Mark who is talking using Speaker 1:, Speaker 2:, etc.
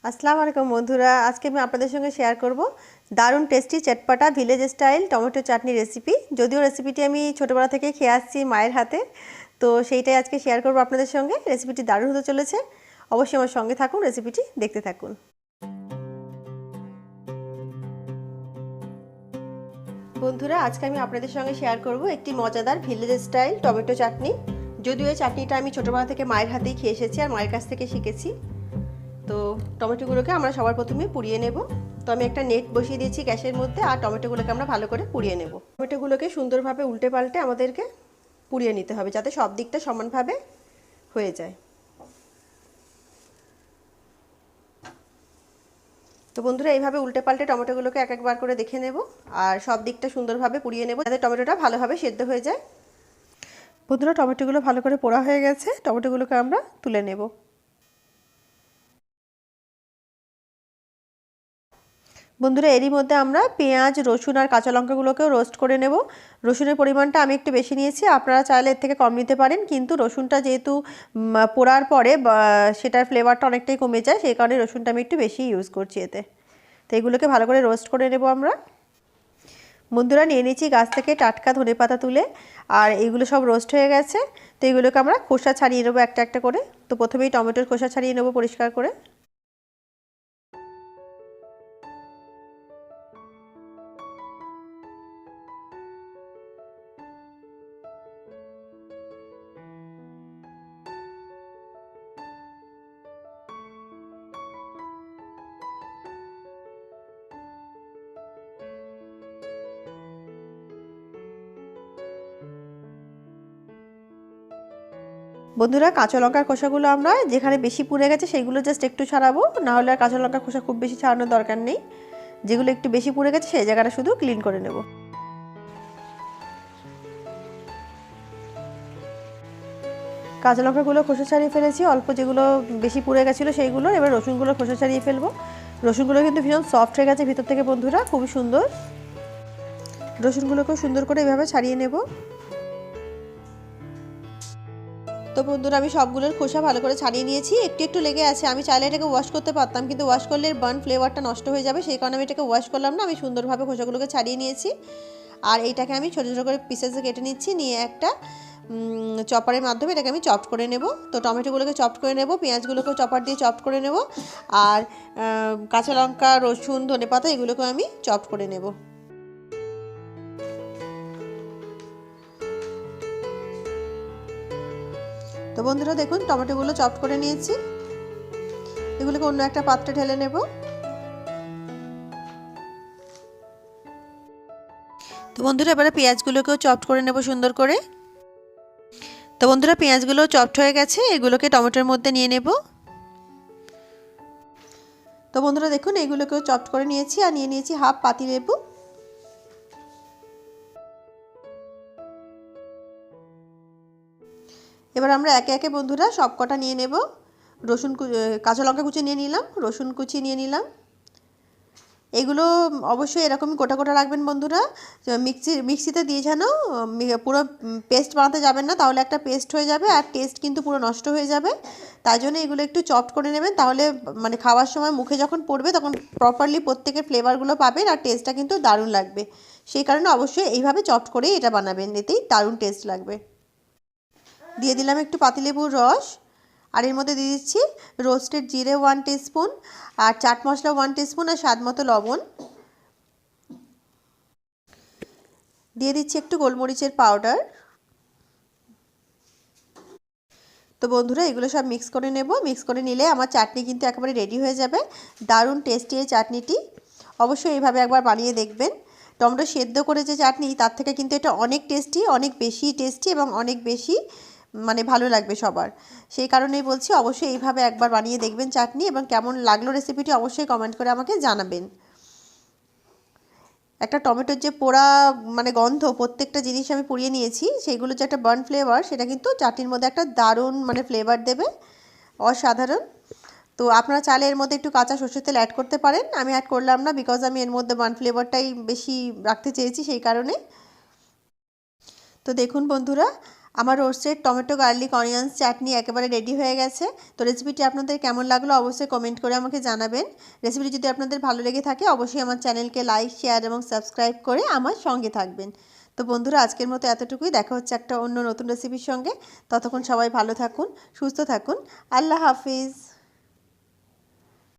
Speaker 1: আসসালামু আলাইকুম বন্ধুরা, আজকে আমি আপনাদের সঙ্গে শেয়ার করব দারুণ টেস্টি চটপটা ভিলেজ স্টাইল টমেটো চাটনি রেসিপি। যদিও রেসিপিটি আমি ছোটোবেলা থেকে খেয়ে আসছি মায়ের হাতে, তো সেইটাই আজকে শেয়ার করব আপনাদের সঙ্গে। রেসিপিটি দারুণ হতে চলেছে, অবশ্যই আমার সঙ্গে থাকুন, রেসিপিটি দেখতে থাকুন। বন্ধুরা, আজকে আমি আপনাদের সঙ্গে শেয়ার করব একটি মজাদার ভিলেজ স্টাইল টমেটো চাটনি। যদিও এই চাটনিটা আমি ছোটোবেলা থেকে মায়ের হাতেই খেয়ে এসেছি আর মায়ের কাছ থেকে শিখেছি। তো টমেটোগুলোকে আমরা সবার প্রথমে পুড়িয়ে নেব। তো আমি একটা নেট বসিয়ে দিয়েছি গ্যাসের মধ্যে, আর টমেটোগুলোকে আমরা ভালো করে পুড়িয়ে নেব। টমেটোগুলোকে সুন্দরভাবে উল্টে পাল্টে আমাদেরকে পুড়িয়ে নিতে হবে, যাতে সব দিকটা সমানভাবে হয়ে যায়। তো বন্ধুরা, এইভাবে উল্টে পাল্টে টমেটোগুলোকে এক একবার করে দেখে নেব আর সব দিকটা সুন্দরভাবে পুড়িয়ে নেব, যাতে টমেটোটা ভালোভাবে সেদ্ধ হয়ে যায়। বন্ধুরা, টমেটোগুলো ভালো করে পোড়া হয়ে গেছে, টমেটোগুলোকে আমরা তুলে নেব। বন্ধুরা, এরই মধ্যে আমরা পেঁয়াজ, রসুন আর কাঁচা লঙ্কাগুলোকেও রোস্ট করে নেব। রসুনের পরিমাণটা আমি একটু বেশি নিয়েছি, আপনারা চাইলে এর থেকে কম নিতে পারেন, কিন্তু রসুনটা যেহেতু পোড়ার পরে সেটার ফ্লেভারটা অনেকটাই কমে যায়, সেই কারণে রসুনটা আমি একটু বেশি ইউজ করছি এতে। তো এগুলোকে ভালো করে রোস্ট করে নেব আমরা। বন্ধুরা, নিয়ে নিচ্ছি গাছ থেকে টাটকা ধনেপাতা তুলে, আর এইগুলো সব রোস্ট হয়ে গেছে। তো এগুলোকে আমরা খোসা ছাড়িয়ে নেবো একটা একটা করে। তো প্রথমেই টমেটোর খোসা ছাড়িয়ে নেবো পরিষ্কার করে। বন্ধুরা, কাঁচা লঙ্কার খোসাগুলো আমরা যেখানে বেশি পুড়ে গেছে সেইগুলো জাস্ট একটু ছাড়াবো, না হলে আর কাঁচা লঙ্কার খোসা খুব বেশি ছাড়ানোর দরকার নেই। যেগুলো একটু বেশি পুড়ে গেছে সেই জায়গাটা শুধু ক্লিন করে নেব। কাঁচা লঙ্কাগুলো খোসা ছাড়িয়ে ফেলেছি, অল্প যেগুলো বেশি পুড়ে গেছিলো সেইগুলো। এবার রসুনগুলো খোসা ছাড়িয়ে ফেলবো। রসুনগুলো কিন্তু ভীষণ সফট হয়ে গেছে ভিতর থেকে বন্ধুরা, খুবই সুন্দর। রসুনগুলোকেও সুন্দর করে এভাবে ছাড়িয়ে নেব। তো বন্ধুরা, আমি সবগুলোর খোসা ভালো করে ছাড়িয়ে নিয়েছি। একটু একটু লেগে আছে, আমি চাইলে এটাকে ওয়াশ করতে পারতাম, কিন্তু ওয়াশ করলে বার্ন ফ্লেভারটা নষ্ট হয়ে যাবে, সেই কারণে আমি এটাকে ওয়াশ করলাম না। আমি সুন্দরভাবে খোসাগুলোকে ছাড়িয়ে নিয়েছি, আর এইটাকে আমি ছোটো ছোটো করে পিসেসে কেটে নিচ্ছি। নিয়ে একটা চপারের মাধ্যমে এটাকে আমি চপড করে নেব। তো টমেটোগুলোকে চপড করে নেব, পেঁয়াজগুলোকেও চপার দিয়ে চপড করে নেব, আর কাঁচা লঙ্কা, রসুন, ধনেপাতা এগুলোকেও আমি চপড করে নেব। তো বন্ধুরা, দেখুন টমেটোগুলো চপড করে নিয়েছি। এগুলোকে অন্য একটা পাত্রে ঢেলে নেব। তো বন্ধুরা, এবারে পেঁয়াজগুলোকেও চপড করে নেব সুন্দর করে। তো বন্ধুরা, পেঁয়াজগুলো চপড হয়ে গেছে, এগুলোকে টমেটোর মধ্যে নিয়ে নেব। তো বন্ধুরা, দেখুন এগুলোকেও চপড করে নিয়েছি, আর নিয়ে নিয়েছি হাফ পাতিলেবু। এবার আমরা একে একে বন্ধুরা সব কটা নিয়ে নেব। রসুন, কাঁচা লঙ্কা কুচি নিয়ে নিলাম, রসুন কুচি নিয়ে নিলাম। এগুলো অবশ্যই এরকমই গোটা গোটা রাখবেন বন্ধুরা। মিক্সিতে দিয়ে যেন পুরো পেস্ট বানাতে যাবেন না, তাহলে একটা পেস্ট হয়ে যাবে আর টেস্ট কিন্তু পুরো নষ্ট হয়ে যাবে। তাই জন্য এগুলো একটু চপড করে নেবেন, তাহলে মানে খাওয়ার সময় মুখে যখন পড়বে তখন প্রপারলি প্রত্যেকের ফ্লেভারগুলো পাবেন, আর টেস্টটা কিন্তু দারুণ লাগবে। সেই কারণে অবশ্যই এইভাবে চপড করেই এটা বানাবেন, এতেই দারুণ টেস্ট লাগবে। দিয়ে দিলাম একটু পাতিলেবুর রস, আর এর মধ্যে দিয়ে দিচ্ছি রোস্টেড জিরে 1 টিস্পুন, আর চাট মশলা 1 টিস্পুন, আর স্বাদ মতো লবণ। দিয়ে দিচ্ছি একটু গোলমরিচের পাউডার। তো বন্ধুরা, এগুলো সব মিক্স করে নেব। মিক্স করে নিলে আমার চাটনি কিন্তু একেবারে রেডি হয়ে যাবে। দারুণ টেস্টি এই চাটনিটি, অবশ্যই এইভাবে একবার বানিয়ে দেখবেন। টমেটো সেদ্ধ করে যে চাটনি, তার থেকে কিন্তু এটা অনেক টেস্টি, অনেক বেশি টেস্টি, এবং অনেক বেশি মানে ভালো লাগবে সবার। সেই কারণেই বলছি, অবশ্যই এইভাবে একবার বানিয়ে দেখবেন চাটনি, এবং কেমন লাগলো রেসিপিটি অবশ্যই কমেন্ট করে আমাকে জানাবেন। একটা টমেটোর যে পোড়া মানে গন্ধ, প্রত্যেকটা জিনিস আমি পুড়িয়ে নিয়েছি, সেইগুলো যে একটা বার্ন ফ্লেভার, সেটা কিন্তু চাটনির মধ্যে একটা দারুণ মানে ফ্লেভার দেবে, অসাধারণ। তো আপনারা চাইলে এর মধ্যে একটু কাঁচা সরষের তেল অ্যাড করতে পারেন, আমি অ্যাড করলাম না, বিকজ আমি এর মধ্যে বার্ন ফ্লেভারটাই বেশি রাখতে চেয়েছি, সেই কারণে। তো দেখুন বন্ধুরা, আমার রোস্টেড টমেটো গার্লিক অনিয়ন্স চাটনি একেবারে রেডি হয়ে গেছে। তো রেসিপিটি আপনাদের কেমন লাগলো অবশ্যই কমেন্ট করে আমাকে জানাবেন। রেসিপিটি যদি আপনাদের ভালো লেগে থাকে অবশ্যই আমার চ্যানেলকে লাইক শেয়ার এবং সাবস্ক্রাইব করে আমার সঙ্গে থাকবেন। তো বন্ধুরা আজকের মতো এতটুকুই, দেখা হচ্ছে একটা অন্য নতুন রেসিপির সঙ্গে। ততক্ষণ সবাই ভালো থাকুন, সুস্থ থাকুন। আল্লাহ হাফিজ।